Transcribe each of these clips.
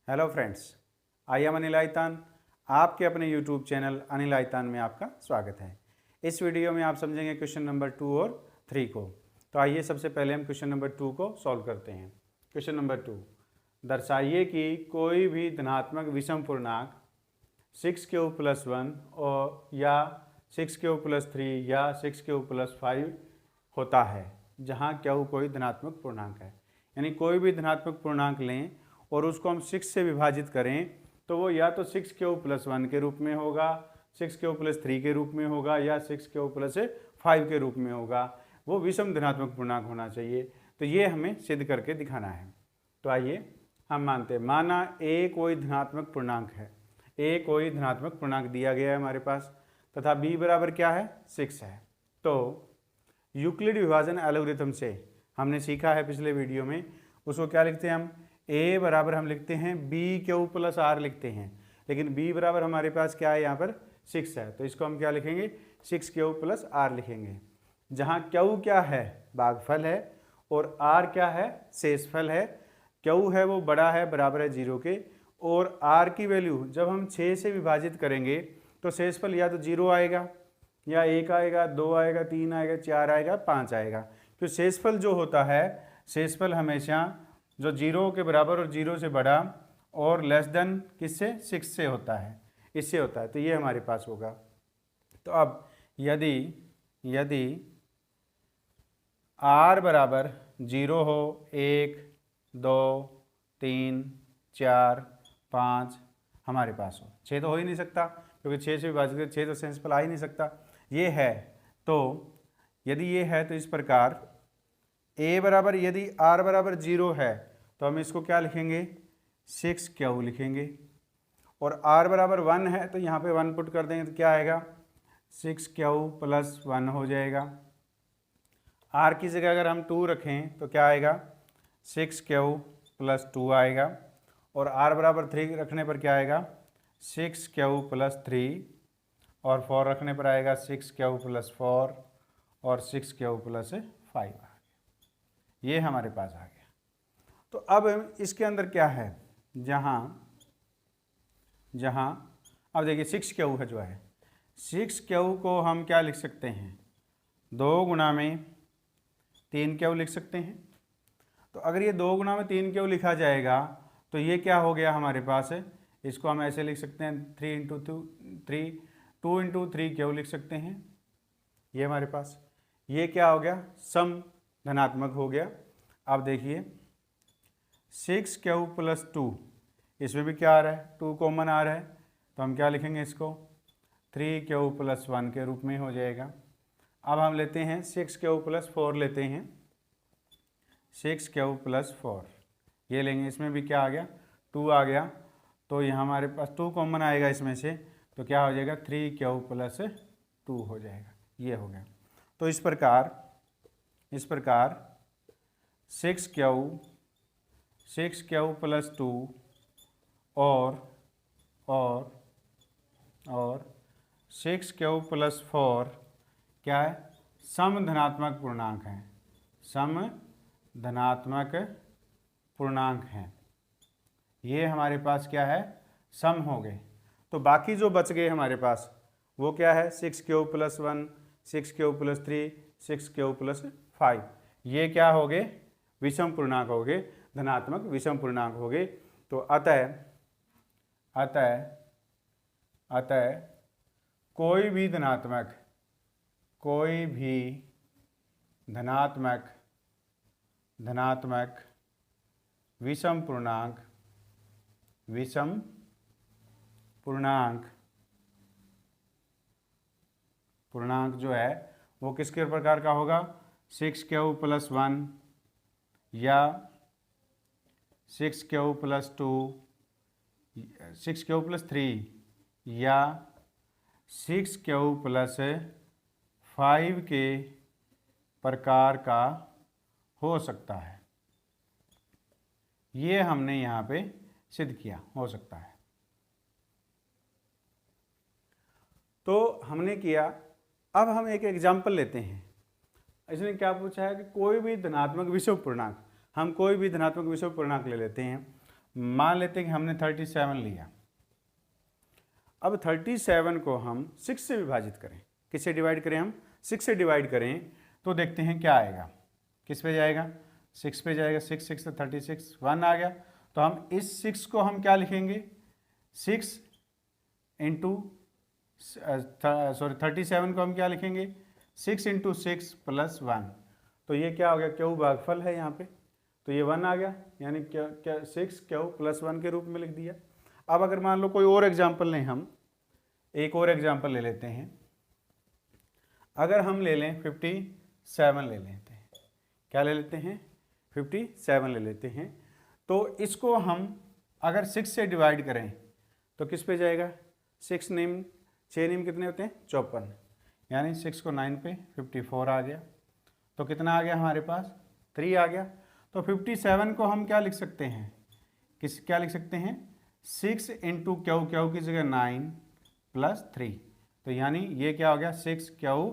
Hello friends, I am Anil Aitan. आपके अपने YouTube channel Anil आइतान में आपका स्वागत है। इस वीडियो में आप समझेंगे क्वेश्चन नंबर 2 और 3 को। तो आइए सबसे पहले हम क्वेश्चन नंबर 2 को सॉल्व करते हैं। क्वेश्चन नंबर 2, दर्शाइए कि कोई भी धनात्मक विषम पूर्णांक 6³ + 1 और या 6³ + 3 या 6³ + 5 होता है जहाँ क्यू कोई धनात्मक पूर्णांक है। यानी कोई भी धनात्मक पूर्णांक लें और उसको हम 6 से विभाजित करें तो वो या तो 6³ + 1 के रूप में होगा, 6³ + 3 के रूप में होगा या 6³ + 5 के रूप में होगा। वो विषम धनात्मक पूर्णांक होना चाहिए। तो ये हमें सिद्ध करके दिखाना है। तो आइए हम मानते हैं, माना ए कोई धनात्मक पूर्णांक है, ए कोई धनात्मक पूर्णांक दिया गया है हमारे पास तथा बी बराबर क्या है, 6 है। तो यूक्लिड विभाजन एल्गोरिथम से हमने सीखा है पिछले वीडियो में, उसको क्या लिखते हैं हम, a बराबर हम लिखते हैं BQ + R लिखते हैं, लेकिन b बराबर हमारे पास क्या है, यहाँ पर 6 है। तो इसको हम क्या लिखेंगे, 6Q + R लिखेंगे, जहाँ Q क्या है, भागफल है, और R क्या है, शेषफल है। Q है वो बड़ा है, बराबर है 0 के, और R की वैल्यू जब हम 6 से विभाजित करेंगे तो शेषफल या तो 0 आएगा या 1 आएगा, 2 आएगा, 3 आएगा, 4 आएगा, 5 आएगा। तो शेषफल जो होता है, शेषफल हमेशा जो 0 के बराबर और 0 से बड़ा और लेस देन किससे, 6 से होता है, इससे होता है। तो ये हमारे पास होगा। तो अब यदि R बराबर 0 हो, 1, 2, 3, 4, 5 हमारे पास हो, 6 तो हो ही नहीं सकता क्योंकि 6 से विभाजित कर 6 तो शेषफल आ ही नहीं सकता। ये है, तो यदि ये है तो इस प्रकार a बराबर, यदि r बराबर 0 है तो हम इसको क्या लिखेंगे, 6Q लिखेंगे, और r बराबर 1 है तो यहाँ पे 1 पुट कर देंगे तो क्या आएगा, 6Q + 1 हो जाएगा। r की जगह अगर हम 2 रखें तो क्या आएगा, 6Q + 2 आएगा, और r बराबर 3 रखने पर क्या आएगा, 6Q + 3, और 4 रखने पर आएगा 6Q + 4 और 6Q + 5 आ गया। ये हमारे पास आ गया। तो अब इसके अंदर क्या है, जहाँ अब देखिए 6Q है जो है, 6Q को हम क्या लिख सकते हैं, 2 × 3Q लिख सकते हैं। तो अगर ये 2 × 3Q लिखा जाएगा तो ये क्या हो गया हमारे पास है, इसको हम ऐसे लिख सकते हैं 2 × 3Q लिख सकते हैं। ये हमारे पास ये क्या हो गया, सम धनात्मक हो गया। अब देखिए 6Q + 2, इसमें भी क्या आ रहा है, 2 कॉमन आ रहा है, तो हम क्या लिखेंगे इसको, 3Q + 1 के रूप में हो जाएगा। अब हम लेते हैं 6Q + 4 लेते हैं, 6Q + 4 ये लेंगे, इसमें भी क्या आ गया, 2 आ गया, तो यहाँ हमारे पास 2 कॉमन आएगा इसमें से, तो क्या हो जाएगा, 3Q + 2 हो जाएगा। ये हो गया। तो इस प्रकार 6Q + 2 और 6Q + 4 क्या है, सम धनात्मक पूर्णांक हैं, सम धनात्मक पूर्णांक हैं। ये हमारे पास क्या है, सम हो गए। तो बाकी जो बच गए हमारे पास वो क्या है, 6Q + 1, 6Q + 3, 6Q + 5, ये क्या हो गए, विषम पूर्णांक हो गए, धनात्मक विषम पूर्णांक हो गए। तो अतः कोई भी धनात्मक विषम पूर्णांक जो है वो किसके प्रकार का होगा, 6Q + 1 या 6Q + 2, 6Q + 3 या 6Q + 5 के प्रकार का हो सकता है। ये हमने यहाँ पे सिद्ध किया, हो सकता है। तो हमने किया। अब हम एक एग्जाम्पल लेते हैं। इसने क्या पूछा है कि कोई भी धनात्मक विषम पूर्णांक, हम कोई भी धनात्मक विषम पूर्णांक ले लेते हैं मान लेते हैं कि हमने 37 लिया। अब 37 को हम 6 से विभाजित करें। किससे डिवाइड करें? हम 6 से डिवाइड करें तो देखते हैं क्या आएगा। किस पे जाएगा? 6 पे जाएगा। 6 6 36, 1 आ गया। तो हम इस 6 को हम क्या लिखेंगे? 6 इंटू 37 को हम क्या लिखेंगे? 6 इंटू 6 प्लस 1। तो ये क्या हो गया? क्यू भागफल है यहाँ पे, तो ये 1 आ गया, यानी क्या 6 क्यू प्लस 1 के रूप में लिख दिया। अब अगर मान लो कोई और एग्जाम्पल लें, हम एक और एग्जाम्पल ले लेते हैं। अगर हम ले लें 57 ले लेते हैं। क्या ले लेते हैं? 57 ले लेते हैं। तो इसको हम अगर 6 से डिवाइड करें तो किस पे जाएगा? 6 नेम 6 नेम कितने होते हैं? 54, यानी 6 को 9 पे 54 आ गया। तो कितना आ गया हमारे पास? 3 आ गया। तो 57 को हम क्या लिख सकते हैं? क्या लिख सकते हैं? 6 इंटू क्यू की जगह 9 प्लस 3। तो यानी ये क्या हो गया? 6 क्यू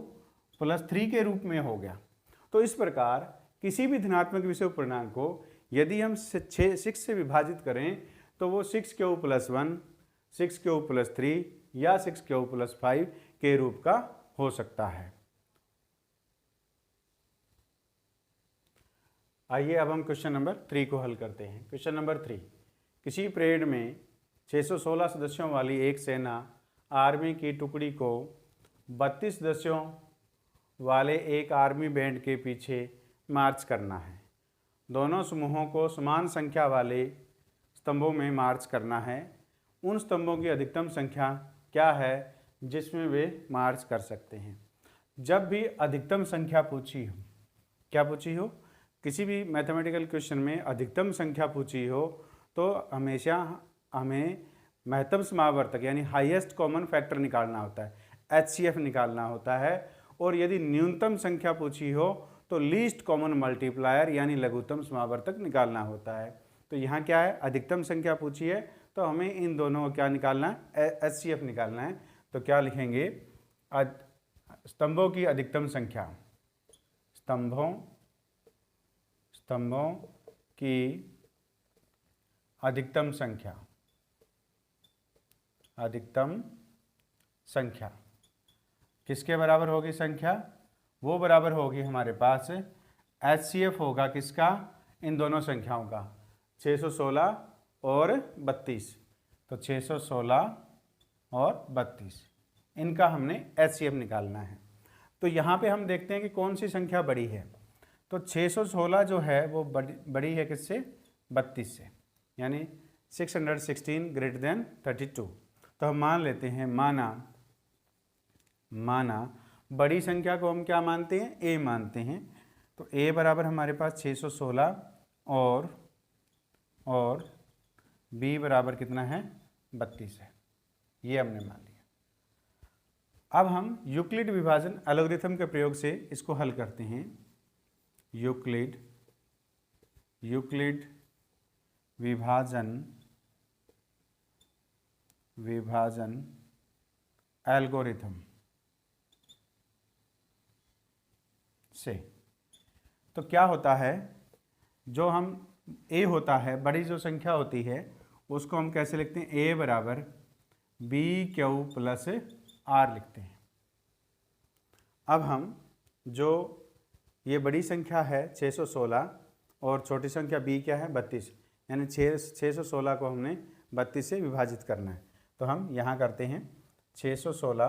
प्लस 3 के रूप में हो गया। तो इस प्रकार किसी भी धनात्मक विषम पूर्णांक को यदि हम 6 से विभाजित करें तो वो 6 क्यू प्लस 1, 6 क्यू प्लस 3 या 6 क्यू प्लस 5 के रूप का हो सकता है। आइए अब हम क्वेश्चन नंबर 3 को हल करते हैं। क्वेश्चन नंबर 3, किसी परेड में 616 सदस्यों वाली एक सेना आर्मी की टुकड़ी को 32 सदस्यों वाले एक आर्मी बैंड के पीछे मार्च करना है। दोनों समूहों को समान संख्या वाले स्तंभों में मार्च करना है। उन स्तंभों की अधिकतम संख्या क्या है जिसमें वे मार्च कर सकते हैं? जब भी अधिकतम संख्या पूछी हो, क्या पूछी हो, किसी भी मैथमेटिकल क्वेश्चन में अधिकतम संख्या पूछी हो तो हमेशा हमें महत्तम समावर्तक यानी हाईएस्ट कॉमन फैक्टर निकालना होता है, HCF निकालना होता है। और यदि न्यूनतम संख्या पूछी हो तो लीस्ट कॉमन मल्टीप्लायर यानी लघुत्तम समावर्तक निकालना होता है। तो यहाँ क्या है? अधिकतम संख्या पूछी है तो हमें इन दोनों को क्या निकालना है? HCF निकालना है। तो क्या लिखेंगे? स्तंभों की अधिकतम संख्या, स्तंभों की अधिकतम संख्या किसके बराबर होगी? संख्या वो बराबर होगी हमारे पास HCF होगा किसका? इन दोनों संख्याओं का, 616 और 32। तो 616 और 32 इनका हमने HCF निकालना है। तो यहाँ पे हम देखते हैं कि कौन सी संख्या बड़ी है। तो 616 जो है वो बड़ी है किससे? 32 से, यानी 616 ग्रेटर देन 32। तो हम मान लेते हैं, माना बड़ी संख्या को हम क्या मानते हैं? A मानते हैं। तो A बराबर हमारे पास 616 और B बराबर कितना है? 32 है। ये हमने मान लिया। अब हम यूक्लिड विभाजन एल्गोरिथम के प्रयोग से इसको हल करते हैं। यूक्लिड विभाजन एल्गोरिथम से तो क्या होता है? जो हम A होता है, बड़ी जो संख्या होती है उसको हम कैसे लिखते हैं? A बराबर BQ प्लस R लिखते हैं। अब हम जो ये बड़ी संख्या है 616 और छोटी संख्या B क्या है? 32, यानी 616 को हमने 32 से विभाजित करना है। तो हम यहाँ करते हैं, 616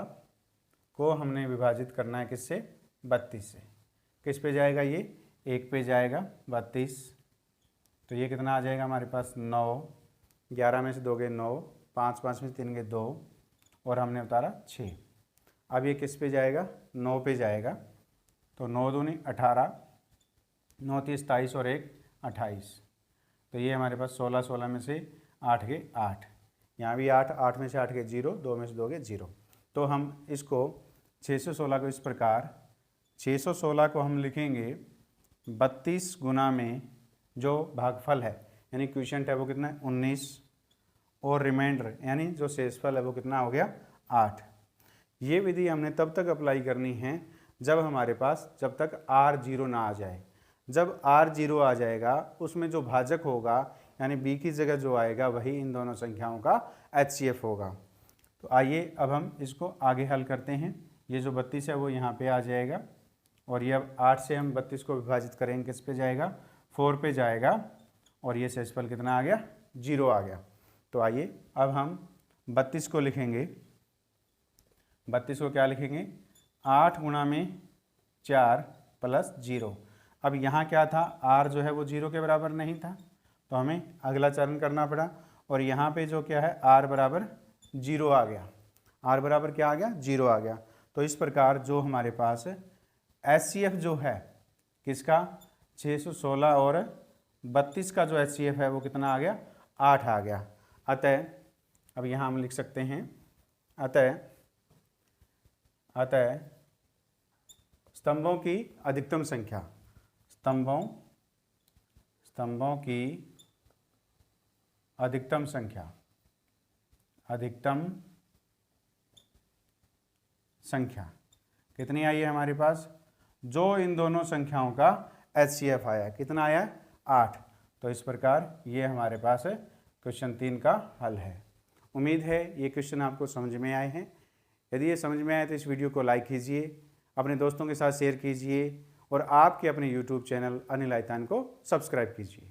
को हमने विभाजित करना है किससे? 32 से। किस पे जाएगा ये? 1 पे जाएगा 32। तो ये कितना आ जाएगा हमारे पास? 9, 11 में से 2 गए 9, 5 में से 3 गए 2 और हमने उतारा 6। अब ये किस पे जाएगा? 9 पे जाएगा। तो 9 दूनी 18, 9 30 27 और 1 28। तो ये हमारे पास 16, 16 में से 8 गए 8, यहाँ भी 8, 8 में से 8 गए 0, 2 में से 2 गए 0। तो हम इसको 616 को इस प्रकार, 616 को हम लिखेंगे 32 गुना में जो भागफल है यानी क्वोशिएंट है वो कितना है? 19 और रिमाइंडर यानी जो शेषफल है वो कितना हो गया? 8। ये विधि हमने तब तक अप्लाई करनी है जब हमारे पास जब तक R 0 ना आ जाए। जब R 0 आ जाएगा उसमें जो भाजक होगा यानी बी की जगह जो आएगा वही इन दोनों संख्याओं का HCF होगा। तो आइए अब हम इसको आगे हल करते हैं। ये जो 32 है वो यहाँ पे आ जाएगा और ये अब 8 से हम 32 को विभाजित करेंगे, किस पे जाएगा, 4 पे जाएगा और ये शेषफल कितना आ गया, 0 आ गया। तो आइए अब हम 32 को लिखेंगे। 32 को क्या लिखेंगे, 8 गुणा में 4 प्लस 0। अब यहाँ क्या था, r जो है वो 0 के बराबर नहीं था, तो हमें अगला चरण करना पड़ा और यहाँ पे जो क्या है r बराबर 0 आ गया। r बराबर क्या आ गया, 0 आ गया। तो इस प्रकार जो हमारे पास HCF जो है किसका, 616 और 32 का जो HCF है वो कितना आ गया, 8 आ गया। अतः अब यहाँ हम लिख सकते हैं, अतः स्तंभों की अधिकतम संख्या, स्तंभों की अधिकतम संख्या कितनी आई है हमारे पास, जो इन दोनों संख्याओं का HCF आया, कितना आया, 8। तो इस प्रकार ये हमारे पास क्वेश्चन 3 का हल है। उम्मीद है ये क्वेश्चन आपको समझ में आए हैं। यदि ये समझ में आए तो इस वीडियो को लाइक कीजिए, अपने दोस्तों के साथ शेयर कीजिए और आपके अपने YouTube चैनल अनिल आइतान को सब्सक्राइब कीजिए।